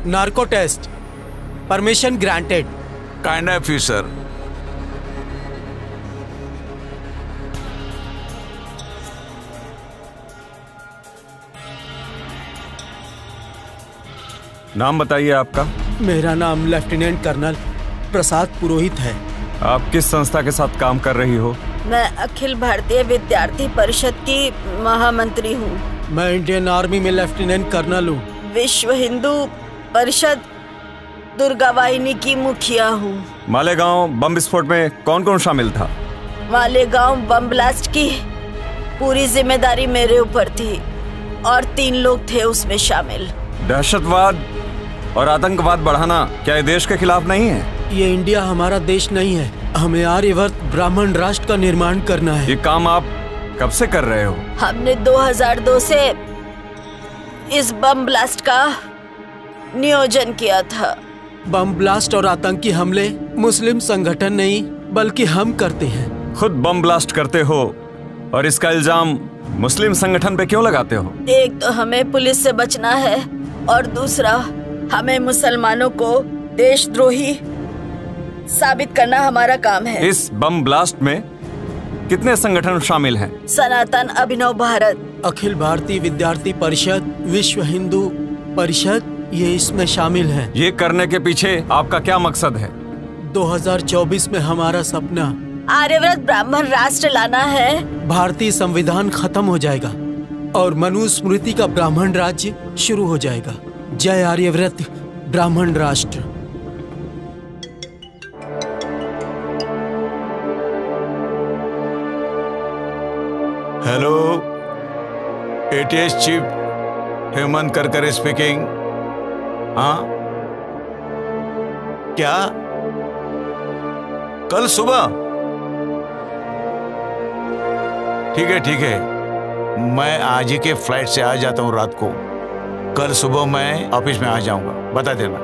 Narco test, permission granted. Kind of you sir. नाम बताइए आपका। मेरा नाम लेफ्टिनेंट कर्नल प्रसाद पुरोहित है। आप किस संस्था के साथ काम कर रही हो? मैं अखिल भारतीय विद्यार्थी परिषद की महामंत्री हूँ। मैं इंडियन आर्मी में लेफ्टिनेंट कर्नल हूँ। विश्व हिंदू परिषद दुर्गा वाहिनी की मुखिया हूँ। मालेगांव बम विस्फोट में कौन कौन शामिल था? मालेगांव बम ब्लास्ट की पूरी जिम्मेदारी मेरे ऊपर थी और 3 लोग थे उसमें शामिल। दहशतवाद और आतंकवाद बढ़ाना क्या ये देश के खिलाफ नहीं है? ये इंडिया हमारा देश नहीं है। हमें आर्यवर्त ब्राह्मण राष्ट्र का निर्माण करना है। ये काम आप कब से कर रहे हो? हमने 2002 से इस बम ब्लास्ट का नियोजन किया था। बम ब्लास्ट और आतंकी हमले मुस्लिम संगठन नहीं बल्कि हम करते हैं। खुद बम ब्लास्ट करते हो और इसका इल्जाम मुस्लिम संगठन पे क्यों लगाते हो? एक तो हमें पुलिस से बचना है और दूसरा हमें मुसलमानों को देशद्रोही साबित करना हमारा काम है। इस बम ब्लास्ट में कितने संगठन शामिल हैं? सनातन अभिनव भारत, अखिल भारतीय विद्यार्थी परिषद, विश्व हिंदू परिषद, ये इसमें शामिल हैं। ये करने के पीछे आपका क्या मकसद है? 2024 में हमारा सपना आर्यव्रत ब्राह्मण राष्ट्र लाना है। भारतीय संविधान खत्म हो जाएगा और मनुस्मृति का ब्राह्मण राज्य शुरू हो जाएगा। जय आर्यव्रत ब्राह्मण राष्ट्र। Hello, ATS chief Hemant Karkare speaking. हाँ, क्या कल सुबह? ठीक है, मैं आज ही के फ्लाइट से आ जाता हूँ रात को। कल सुबह मैं ऑफिस में आ जाऊंगा, बता देना।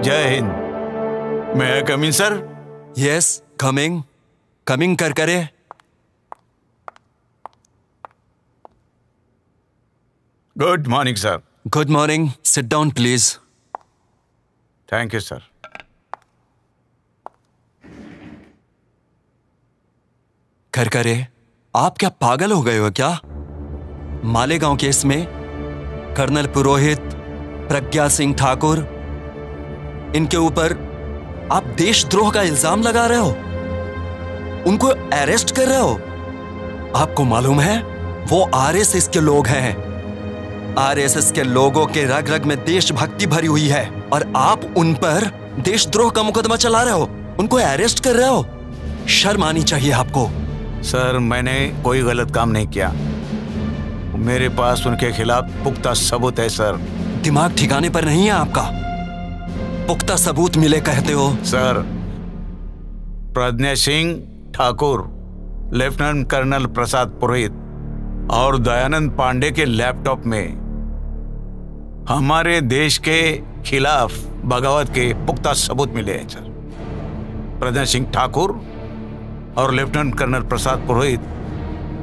जय हिंद। May come in sir? Yes, coming Karkare. Good morning sir. Good morning, sit down please. Thank you sir. Karkare, आप क्या पागल हो गए हो क्या? मालेगांव केस में कर्नल पुरोहित, प्रज्ञा सिंह ठाकुर, इनके ऊपर आप देशद्रोह का इल्जाम लगा रहे हो, उनको अरेस्ट कर रहे हो। आपको मालूम है वो आरएसएस के लोग हैं। आरएसएस के लोगों के रग रग में देशभक्ति भरी हुई है और आप उन पर देशद्रोह का मुकदमा चला रहे हो, उनको अरेस्ट कर रहे हो। शर्म आनी चाहिए आपको। सर, मैंने कोई गलत काम नहीं किया। मेरे पास उनके खिलाफ पुख्ता सबूत है सर। दिमाग ठिकाने पर नहीं है आपका? पुख्ता सबूत मिले कहते हो? सर, प्रज्ञा सिंह ठाकुर, लेफ्टिनेंट कर्नल प्रसाद पुरोहित और दयानंद पांडे के लैपटॉप में हमारे देश के खिलाफ बगावत के पुख्ता सबूत मिले हैं सर। प्रज्ञा सिंह ठाकुर और लेफ्टिनेंट कर्नल प्रसाद पुरोहित,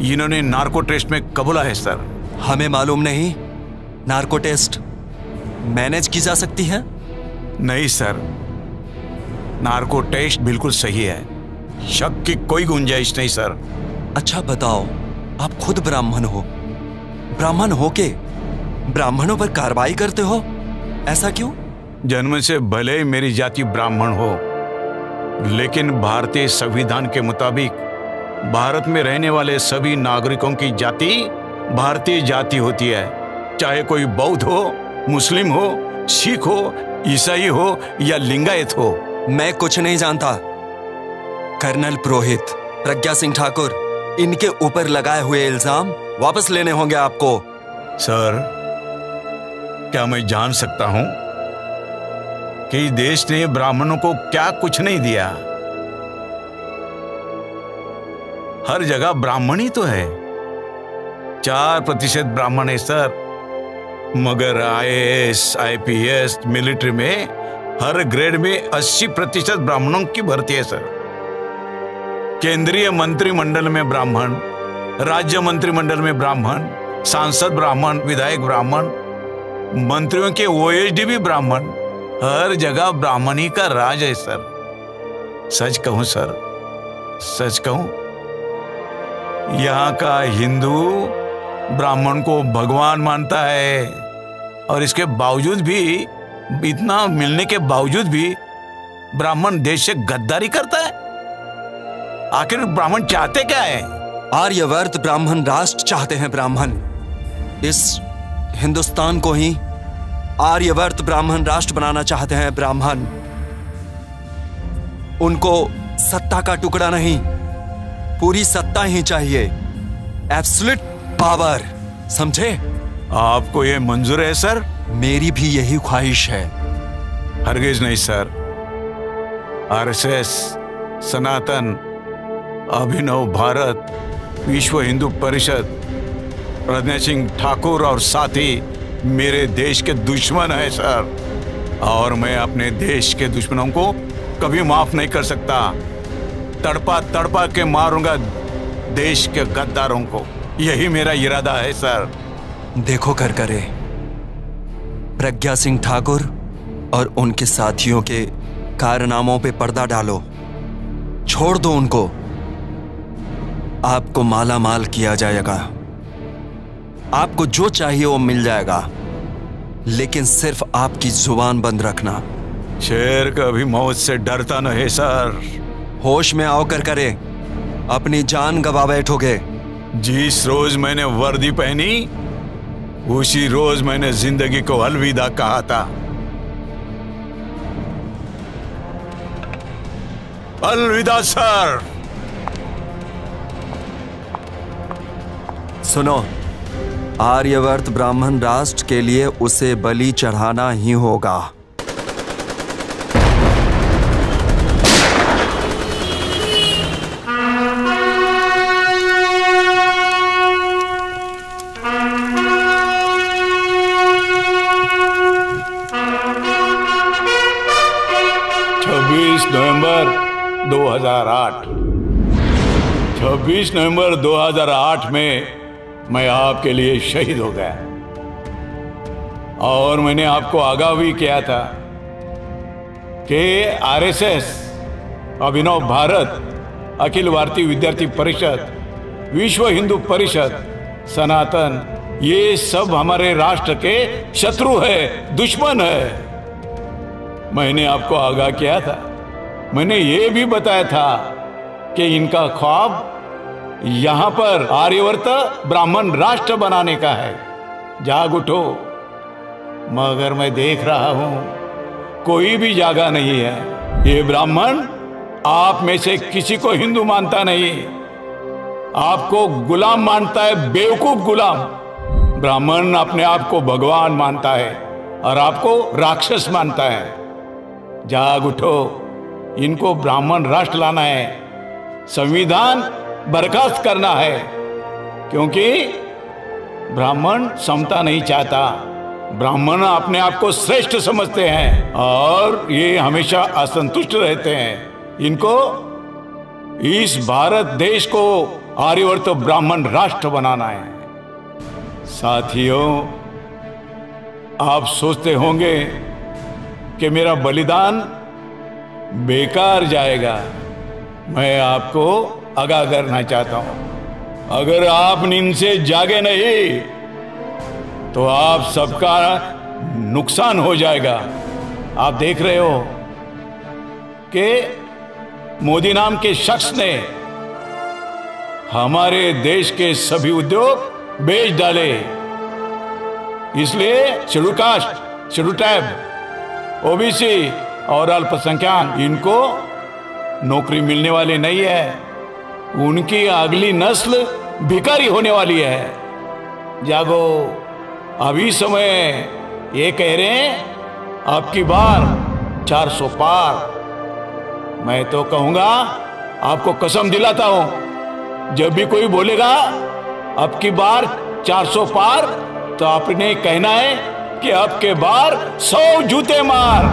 इन्होंने नार्को टेस्ट में कबूला है सर। हमें मालूम नहीं नार्को टेस्ट मैनेज की जा सकती है? नहीं सर, नार्को टेस्ट बिल्कुल सही है, शक की कोई गुंजाइश नहीं सर। अच्छा बताओ, आप खुद ब्राह्मण हो, ब्राह्मण होके ब्राह्मणों पर कार्रवाई करते हो, ऐसा क्यों? जन्म से भले मेरी जाति ब्राह्मण हो, लेकिन भारतीय संविधान के मुताबिक भारत में रहने वाले सभी नागरिकों की जाति भारतीय जाति होती है, चाहे कोई बौद्ध हो, मुस्लिम हो, सिख हो, ईसाई हो या लिंगायत हो। मैं कुछ नहीं जानता। कर्नल पुरोहित, प्रज्ञा सिंह ठाकुर, इनके ऊपर लगाए हुए इल्जाम वापस लेने होंगे आपको। सर, क्या मैं जान सकता हूं कि देश ने ब्राह्मणों को क्या कुछ नहीं दिया? हर जगह ब्राह्मण ही तो है। 4% ब्राह्मण है सर, मगर आईएएस, आईपीएस, मिलिट्री में हर ग्रेड में 80% ब्राह्मणों की भर्ती है सर। केंद्रीय मंत्रिमंडल में ब्राह्मण, राज्य मंत्रिमंडल में ब्राह्मण, सांसद ब्राह्मण, विधायक ब्राह्मण, मंत्रियों के ओएसडी भी ब्राह्मण, हर जगह ब्राह्मणी का राज है सर। सच कहूं सर, सच कहूं, यहाँ का हिंदू ब्राह्मण को भगवान मानता है, और इसके बावजूद भी, इतना मिलने के बावजूद भी ब्राह्मण देश से गद्दारी करता है। आखिर ब्राह्मण चाहते क्या है? आर्यवर्त ब्राह्मण राष्ट्र चाहते हैं। ब्राह्मण इस हिंदुस्तान को ही आर्यवर्त ब्राह्मण राष्ट्र बनाना चाहते हैं। ब्राह्मण उनको सत्ता का टुकड़ा नहीं, पूरी सत्ता ही चाहिए, एब्सोल्यूट पावर, समझे? आपको ये मंजूर है सर? मेरी भी यही ख्वाहिश है। हरगिज नहीं सर। आरएसएस, सनातन, अभिनव भारत, विश्व हिंदू परिषद, प्रज्ञा सिंह ठाकुर और साथी मेरे देश के दुश्मन है सर, और मैं अपने देश के दुश्मनों को कभी माफ नहीं कर सकता। तड़पा तड़पा के मारूंगा देश के गद्दारों को, यही मेरा इरादा है सर। देखो करकरे, प्रज्ञा सिंह ठाकुर और उनके साथियों के कारनामों पे पर्दा डालो, छोड़ दो उनको। आपको माला माल किया जाएगा, आपको जो चाहिए वो मिल जाएगा, लेकिन सिर्फ आपकी जुबान बंद रखना। शेर कभी मौत से डरता नहीं सर। होश में आओ करकरे, अपनी जान गवा बैठोगे। जिस रोज मैंने वर्दी पहनी उसी रोज मैंने जिंदगी को अलविदा कहा था। अलविदा सर। सुनो, आर्यवर्त ब्राह्मण राष्ट्र के लिए उसे बलि चढ़ाना ही होगा। नवंबर 2008 26 नवंबर 2008 में मैं आपके लिए शहीद हो गया, और मैंने आपको आगाह भी किया था कि आरएसएस, अभिनव भारत, अखिल भारतीय विद्यार्थी परिषद, विश्व हिंदू परिषद, सनातन, ये सब हमारे राष्ट्र के शत्रु है, दुश्मन है। मैंने आपको आगाह किया था। मैंने ये भी बताया था कि इनका ख्वाब यहां पर आर्यवर्त ब्राह्मण राष्ट्र बनाने का है। जाग उठो। मगर मैं देख रहा हूं कोई भी जागा नहीं है। ये ब्राह्मण आप में से किसी को हिंदू मानता नहीं, आपको गुलाम मानता है, बेवकूफ गुलाम। ब्राह्मण अपने आप को भगवान मानता है और आपको राक्षस मानता है। जाग उठो, इनको ब्राह्मण राष्ट्र लाना है, संविधान बर्खास्त करना है, क्योंकि ब्राह्मण समता नहीं चाहता। ब्राह्मण अपने आप को श्रेष्ठ समझते हैं और ये हमेशा असंतुष्ट रहते हैं। इनको इस भारत देश को आर्यवर्त ब्राह्मण राष्ट्र बनाना है। साथियों, आप सोचते होंगे कि मेरा बलिदान बेकार जाएगा। मैं आपको आगाह करना चाहता हूं, अगर आप नींद से जागे नहीं तो आप सबका नुकसान हो जाएगा। आप देख रहे हो कि मोदी नाम के शख्स ने हमारे देश के सभी उद्योग बेच डाले, इसलिए schedule caste, schedule tribe, OBC और अल्पसंख्यक, इनको नौकरी मिलने वाली नहीं है। उनकी अगली नस्ल भिखारी होने वाली है। जागो, अभी समय ये कह रहे हैं अब की बार 400 पार। मैं तो कहूंगा, आपको कसम दिलाता हूं, जब भी कोई बोलेगा अब की बार 400 पार, तो आपने कहना है कि अब के बार 100 जूते मार।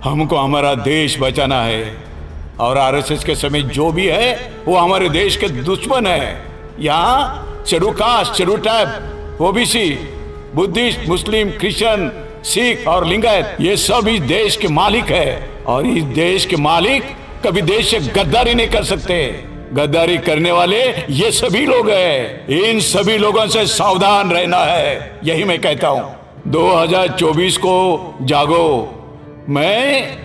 हमको हमारा देश बचाना है, और आरएसएस के समय जो भी है वो हमारे देश के दुश्मन है। यहाँ schedule caste, schedule tribe, OBC Buddhist, Muslim, Christian, Sikh और लिंगायत ये सब इस देश के मालिक है। और इस देश के मालिक कभी देश से गद्दारी नहीं कर सकते। गद्दारी करने वाले ये सभी लोग हैं। इन सभी लोगों से सावधान रहना है, यही मैं कहता हूं। 2024 को जागो। मैं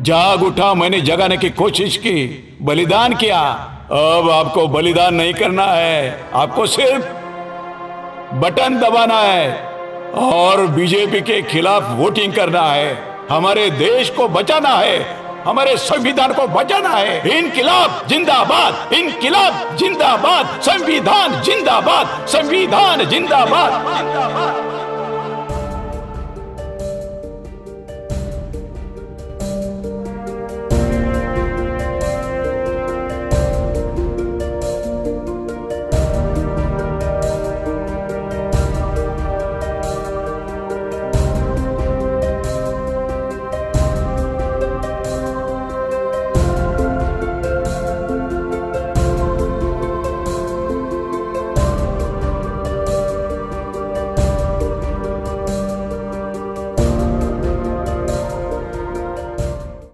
जाग उठा, मैंने जगाने की कोशिश की, बलिदान किया। अब आपको बलिदान नहीं करना है, आपको सिर्फ बटन दबाना है और बीजेपी के खिलाफ वोटिंग करना है। हमारे देश को बचाना है, हमारे संविधान को बचाना है। इनकिलाब जिंदाबाद, इनकिलाब जिंदाबाद, संविधान जिंदाबाद, संविधान जिंदाबाद।